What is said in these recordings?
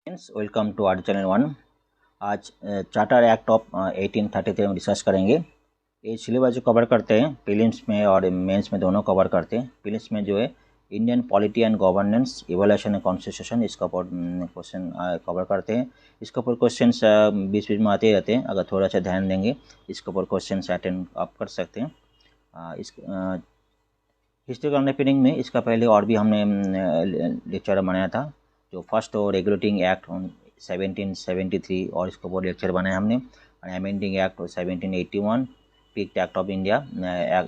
Friends, welcome to our channel one. आज charter act of 1833 में discuss करेंगे। ये सिलेबस जो कवर करते हैं प्रीलिम्स में और मेंस में दोनों कवर करते हैं। प्रीलिम्स में जो है Indian polity and governance, evolution and constitution, इसका ऊपर क्वेश्चन कवर करते हैं। इसके ऊपर क्वेश्चन बीच बीच में आते रहते हैं। अगर थोड़ा सा ध्यान देंगे इसके ऊपर क्वेश्चन अटेंड आप कर सकते हैं। इस हिस्ट्रिकल अंडरस्टैंडिंग में इसका पहले और भी हमने लेक्चर बनाया था, जो फर्स्ट और रेगुलेटिंग एक्ट 1773, और इसको वो लेक्चर बनाया हमने। Amending act 1781, picked act of India,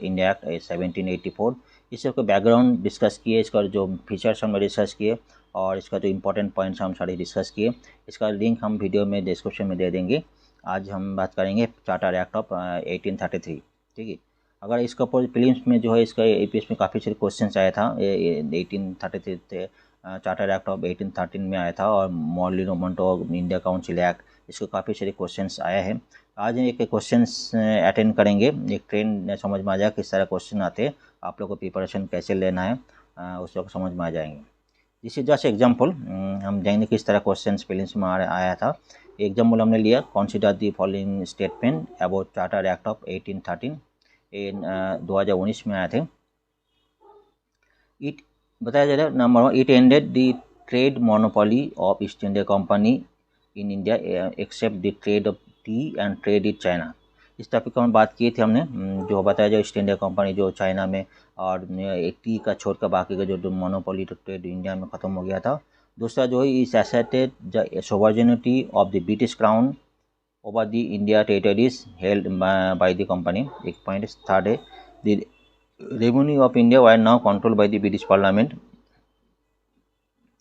India act 1784। इस सबका बैकग्राउंड डिस्कस किए, इसका जो फीचर्स हमने डिस्कस किए और इसका जो इंपॉर्टेंट पॉइंट्स हम सारे डिस्कस किए। इसका लिंक हम वीडियो में डिस्क्रिप्शन में दे देंगे। आज हम बात करेंगे चार्टर एक्ट ऑफ 1833। ठीक है। अगर इसका प्रीलिम्स में जो है इसका एपीएस में काफ़ी सारे क्वेश्चन आया था। 1833 से चार्टर एक्ट ऑफ 1813 में आया था, और Morley memento India council act, इसको काफ़ी सारे क्वेश्चंस आया है। आज एक क्वेश्चंस अटेंड करेंगे, एक ट्रेंड समझ में आ जाएगा किस तरह क्वेश्चन आते हैं, आप लोग को प्रिपरेशन कैसे लेना है उस लोग समझ में आ जाएंगे। This is just example. हम जाएंगे किस तरह क्वेश्चन प्रीलिम्स में आया था। एग्जाम्पल हमने लिया, consider the following statement about charter act of 1813 इन 2019 में आए थे। इट बताया जा रहा है, number 1, it ended the trade monopoly of east India company in India accept the trade off T and trade in China. इस टॉपिक पर हम बात किए थे हमने, जो बताया जाए ईस्ट इंडिया कंपनी जो चाइना में और टी का छोड़कर बाकी का जो मोनोपोली ट्रेड इंडिया में ख़त्म हो गया था। दूसरा जो है, इस एसेटेड the sovereignty of the British crown over the India territories held by the company। एक पॉइंट। थर्ड है, the revenue of India were now controlled by the British Parliament।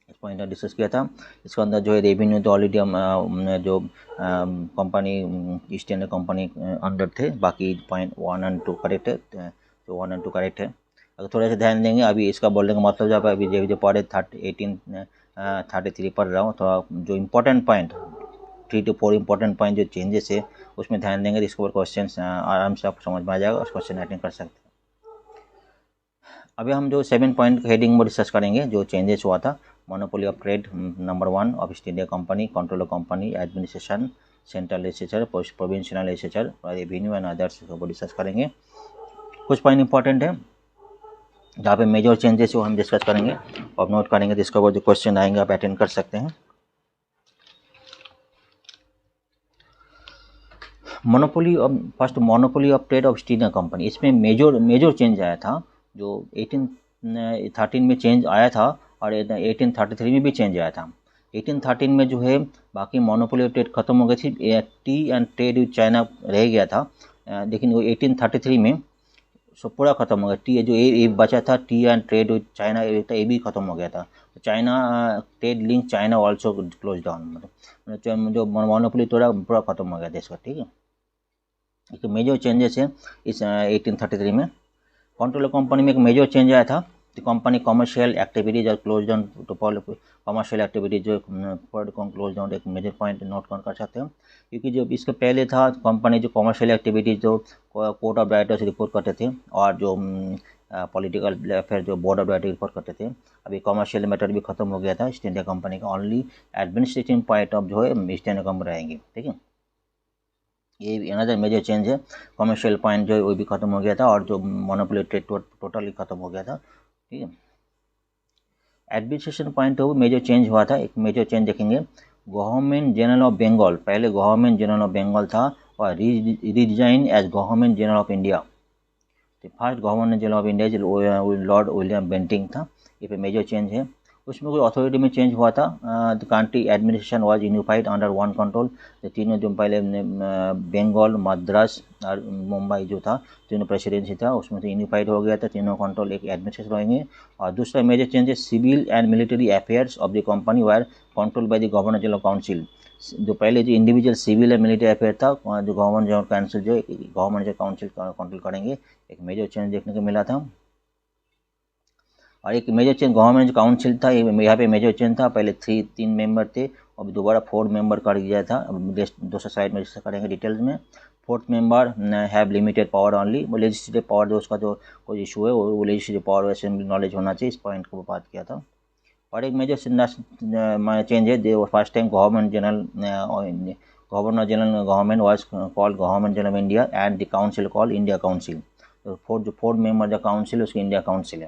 इस पॉइंट डिस्कस किया था। इसके अंदर जो है रेवेन्यू तो ऑलरेडी हम जो company east India company under थे। बाकी पॉइंट 1 और 2 करेक्ट है, तो 1 और 2 करेक्ट है। अगर थोड़ा सा ध्यान देंगे, अभी इसका बोलने का मतलब जब अभी जो पढ़े 1833 पढ़ रहा हूँ, तो जो important point 3 to 4 important point जो चेंजेस है उसमें ध्यान देंगे, तो इसके ऊपर क्वेश्चन आराम से आप समझ में आ जाएगा, उस क्वेश्चन अटेंड कर सकते हैं। अभी हम जो 7 पॉइंट हेडिंग में डिस्कस करेंगे, जो चेंजेस हुआ था। Monopoly of trade, number 1 of east India company, control of company, administration, central legislature, provincial legislature, revenue and others के ऊपर डिस्कस करेंगे। कुछ पॉइंट इंपॉर्टेंट है जहाँ पे मेजर चेंजेस वो हम डिस्कस करेंगे और नोट करेंगे, तो इसके ऊपर जो क्वेश्चन आएंगे आप अटेंड कर सकते हैं। Monopoly of first, monopoly of trade off east India company, इसमें मेजर चेंज आया था। जो 1813 में चेंज आया था और 1833 में भी चेंज आया था। 1813 में जो है बाकी मोनोपोली ऑफ ट्रेड खत्म हो गई थी, T and trade with China रह गया था। लेकिन वो 1833 में सब पूरा खत्म हो गया। टी जो ये बचा था, T and trade with China, ये भी खत्म हो गया था। China trade link China also close down, मतलब जो मोनोपोली पूरा खत्म हो गया देश का। ठीक है, एक मेजर चेंजेस है इस 1833 में। कंट्रोल कंपनी में एक मेजर चेंज आया था। द कंपनी कमर्शियल एक्टिविटीज और close down to commercial activities जो क्लोज डाउन, एक मेजर पॉइंट नोट कर सकते हैं। क्योंकि जो इसके पहले था, कंपनी जो कमर्शियल एक्टिविटीज जो कोर्ट ऑफ डायरेक्टर्स रिपोर्ट करते थे, और जो पॉलिटिकल अफेयर जो बोर्ड ऑफ डायरेक्टर रिपोर्ट करते थे। अभी कमर्शियल मैटर भी खत्म हो गया था ईस्ट इंडिया कंपनी का। ओनली एडमिनिस्ट्रेटिव पॉइंट ऑफ जो है ईस्ट इंडिया कंपनी रहेंगे। ठीक है, ये अनदर मेजर चेंज है। कमर्शियल पॉइंट जो है वो भी खत्म हो गया था, और जो मोनोपोली ट्रेड टोटली खत्म हो गया था। ठीक है, एडमिनिस्ट्रेशन पॉइंट हो मेजर चेंज हुआ था। एक मेजर चेंज देखेंगे, गवर्नमेंट जनरल ऑफ बंगाल, पहले गवर्नमेंट जनरल ऑफ बंगाल था और resign as government general of India. तो first government general of India Lord William Bentinck था। ये पे मेजर चेंज है। उसमें कोई अथॉरिटी में चेंज हुआ था। The country administration was unified under one control. तो तीनों जो पहले बंगाल, मद्रास और मुंबई जो था, तीनों प्रेसिडेंसी था, उसमें से यूनिफाइड हो गया था। तीनों कंट्रोल एक एडमिनिस्ट्रेशन रहेंगे। और दूसरा मेजर चेंज है, civil and military affairs of the company were control by the governor general council. जो पहले जो individual civil and military affair था, जो गवर्नमेंट जनरल काउंसिल जो गवर्नमेंट जनरल काउंसिल कंट्रोल करेंगे, एक मेजर चेंज देखने को मिला था। और एक मेजर चेंज गवर्नमेंट जो काउंसिल था, यहाँ पे मेजर चेंज था। पहले 3 मेंबर थे, अब दोबारा 4 मेंबर कर दिया था। अब दूसरा साइड में डिस्कस करेंगे डिटेल्स में। 4th member have limited power only. वो लेजिस्लेटिव पावर जो उसका जो कोई इशू है वो लेजिस्लेटिव पावर असेंबली नॉलेज होना चाहिए, इस पॉइंट को बात किया था। और एक मेजर चेंज है, first time governor general government was called government general India and the council called India council. तो फोर्थ मेंबर जो काउंसिल है उसकी इंडिया काउंसिल है।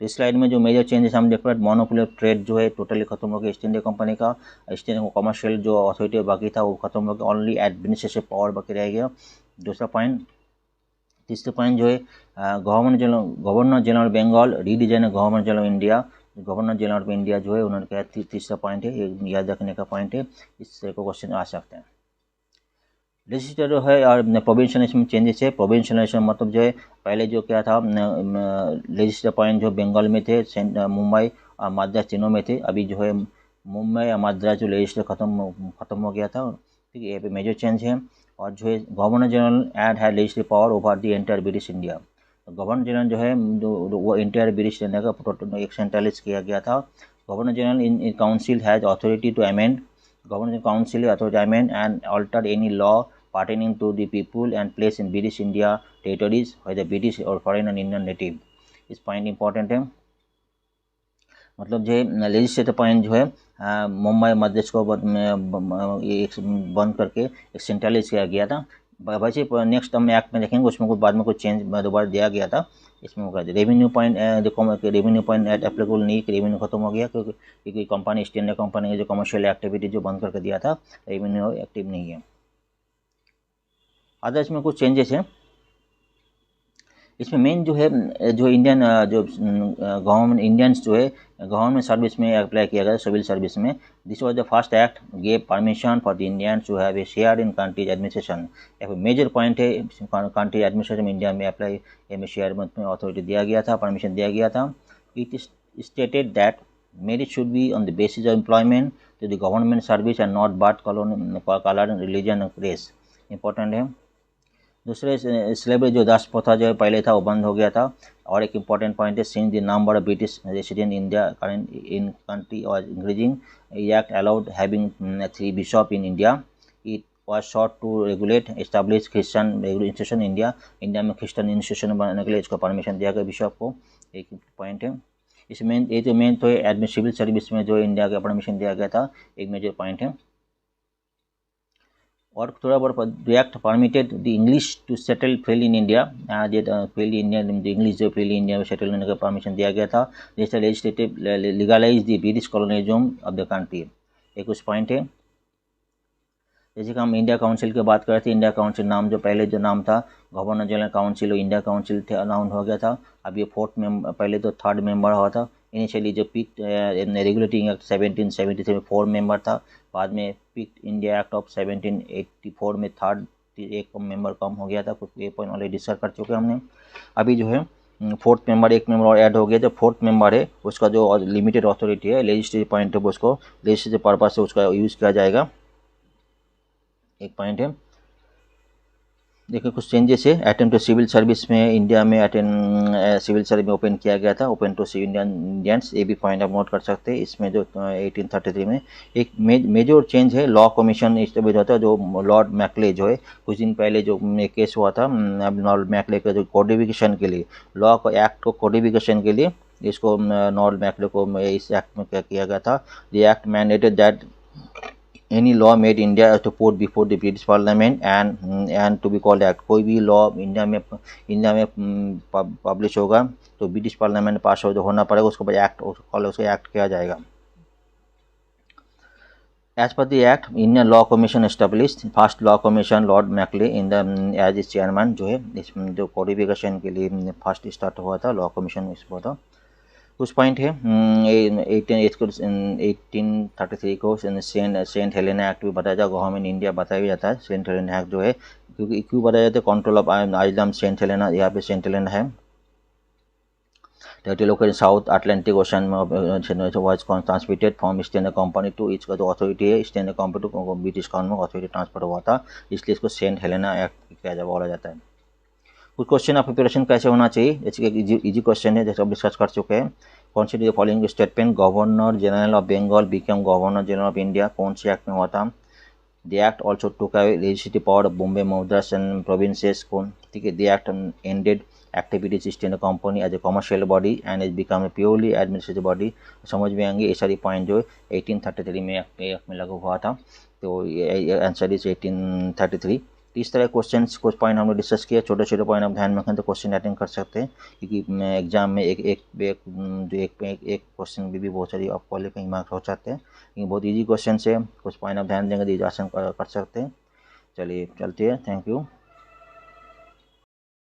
तो इस स्लाइड में जो मेजर चेंजेस हम देख रहे हैं, मोनोपोली ऑफ ट्रेड जो है टोटली खत्म हो गया ईस्ट इंडिया कंपनी का। ईस्ट इंडिया कमर्शियल जो अथॉरिटी बाकी था वो खत्म हो गया, ओनली एडमिनिस्ट्रेटिव पावर बाकी रह गया। दूसरा पॉइंट, तीसरा पॉइंट जो है governor general Bengal redesign governor general India. Governor general of India जो है उन्होंने कहा, तीसरा पॉइंट है, ये याद रखने का पॉइंट है, इससे को क्वेश्चन आ सकते हैं। लेजिस्लेटर है और प्रोविंशियल में चेंजेस है। प्रोविंशियल मतलब जो है पहले जो क्या था, लेजिस्लेटिव पॉइंट जो बंगाल में थे, मुंबई और मद्रास तीनों में थे। अभी जो है मुंबई और मद्रास जो लेजिस्लेटिव खत्म हो गया था, ठीक है, ये पे मेजर चेंज है। और जो है गवर्नर जनरल एड है legislative power over the entire British India. तो गवर्नर जनरल जो है वो एंटायर ब्रिटिश इंडिया का एक सेंट्रलाइज किया गया था। Governor general in council has authority to amend, governor council authority amend and alter any law pertaining to the people and place in British India territories, whether British or foreign and Indian native। इस point important है। मतलब जो legislative point जो है मुंबई मद्रास को बंद करके एक सेंट्रलाइज किया गया था। वैसे नेक्स्ट हम एक्ट में देखेंगे, उसमें कुछ बाद में कुछ चेंज दोबारा दिया गया था। इसमें होगा revenue point, revenue point applicable नहीं, रेवेन्यू खत्म हो गया क्योंकि कंपनी ईस्ट इंडिया कंपनी जो कमर्शियल एक्टिविटी जो बंद करके दिया था, रेवेन्यू एक्टिव नहीं है। अदर्स में कुछ चेंजेस हैं। इसमें मेन जो है जो इंडियन जो गवर्नमेंट इंडियंस जो है गवर्नमेंट सर्विस में अप्लाई किया गया सिविल सर्विस में। This was the first act gave permission for the Indians to have a share in countries administration. एक मेजर पॉइंट है, कंट्री एडमिनिस्ट्रेशन में इंडिया में अप्लाई में शेयर में अथॉरिटी दिया गया था, परमिशन दिया गया था। It is stated that merit should be on the basis of employment to the government service and not birth, color, religion and race। Important है। दूसरे स्लेवरी जो दास प्रथा जो पहले था वो बंद हो गया था। और एक इम्पॉर्टेंट पॉइंट है, since the number of British resident India current in country was increasing, act allowed having 3 bishop in India. It was short to regulate establish Christian institution India. India में क्रिश्चियन इंस्टीट्यूशन बनाने के लिए इसको permission दिया गया bishop को, एक point है। इसमें ये तो मेन तो है सिविल सर्विस में जो इंडिया का परमिशन दिया गया था, एक मेजर पॉइंट है। और थोड़ा बहुत the act permitted the English to settle freely in India, freely India English जो फ्रीली इंडिया में सेटल होने का परमिशन दिया गया था। जैसे legislative legalize the British colonism of the country, एक कुछ पॉइंट है। जैसे कि हम इंडिया काउंसिल की बात करते थे, इंडिया काउंसिल नाम जो पहले जो नाम था governor general council, India council थे अनाउंस हो गया था। अब ये फोर्थ मेंबर, पहले तो थर्ड मेंबर हुआ था। इनिशियली जो पिक रेगुलेटिंग एक्ट 1773 में 4 मेंबर था, बाद में पिक इंडिया एक्ट ऑफ 1784 में थर्ड एक मेंबर कम हो गया था। कुछ ये पॉइंट ऑलरेडी डिस्कस कर चुके हैं हमने। अभी जो है फोर्थ मेंबर, एक मेंबर और ऐड हो गया। जो फोर्थ मेंबर है उसका जो लिमिटेड अथॉरिटी है, लेजिस्लेटिव पॉइंट है, उसको लेजिस्लेटिव पर्पज से उसका यूज़ किया जाएगा, एक पॉइंट है। देखिए कुछ चेंजेस है। अटेम्प्ट टू सिविल सर्विस में इंडिया में सिविल सर्विस में ओपन किया गया था, ओपन टू इंडियंस, ये भी पॉइंट आप नोट कर सकते हैं। इसमें जो 1833 में एक मेजर चेंज है, लॉ कमीशन इस्टेब्लिश होता है। जो लॉर्ड मैकले जो है कुछ दिन पहले जो केस हुआ था, लॉर्ड मैकले का जो कोडिफिकेशन के लिए लॉ को एक्ट को कोडिफिकेशन के लिए इसको लॉर्ड मैकले को इस एक्ट में क्या किया गया था। The act mandated that any law made India to put before the British Parliament and to be called act। कोई भी लॉ इंडिया में पब्लिश होगा तो ब्रिटिश पार्लियामेंट में पास होना पड़ेगा, उसको बाद एक्ट उसको एक्ट किया जाएगा। As per the act, Indian Law Commission established, first Law Commission Lord Macleay in the as its chairman जो है इसमें जो कोडिफिकेशन के लिए फर्स्ट स्टार्ट हुआ था लॉ कमीशन इसमें था। कुछ पॉइंट है 1833 को सेंट हेलेना एक्ट भी बताया जाता, गवर्नमेंट इंडिया बताया जाता है। सेंट हेलेना एक्ट जो है क्योंकि क्यों बताया जाता है, control of island Saint Helena, यहाँ पे सेंट हेलेना है। Territory located south Atlantic Ocean में was transmitted from East India Company to, इसका जो अथॉरिटी है East India Company to British government authority transfer हुआ था, इसलिए इसको सेंट हेलेना एक्ट क्या बोला जाता है। कुछ क्वेश्चन ऑफ प्रिपरेशन कैसे होना चाहिए, जैसे कि इजी क्वेश्चन है, जैसे अब डिस्कस कर चुके हैं। Consider the following statement, governor general of Bengal become governor general of India, कौन से एक्ट में हुआ था। The act also took away legislative power of Bombay Madras and provinces को, ठीक है। The act ended activities state company as a commercial body and is become a purely administrative body. समझ में आएंगे ये सारी पॉइंट जो 1833 में एक्ट में लागू हुआ था। तो ये आंसर इज 1833। तो इस तरह कुछ पॉइंट हम लोग डिस्कस किया, छोटे छोटे पॉइंट आप ध्यान में रखें तो क्वेश्चन अटेंड कर सकते हैं, क्योंकि एग्जाम में एक क्वेश्चन भी बहुत सारी आप क्वालिफाइंग मार्क्स हो जाते हैं, लेकिन बहुत इजी क्वेश्चन है, कुछ पॉइंट आप ध्यान देंगे तो आसान कर सकते हैं। चलिए चलते हैं, थैंक यू।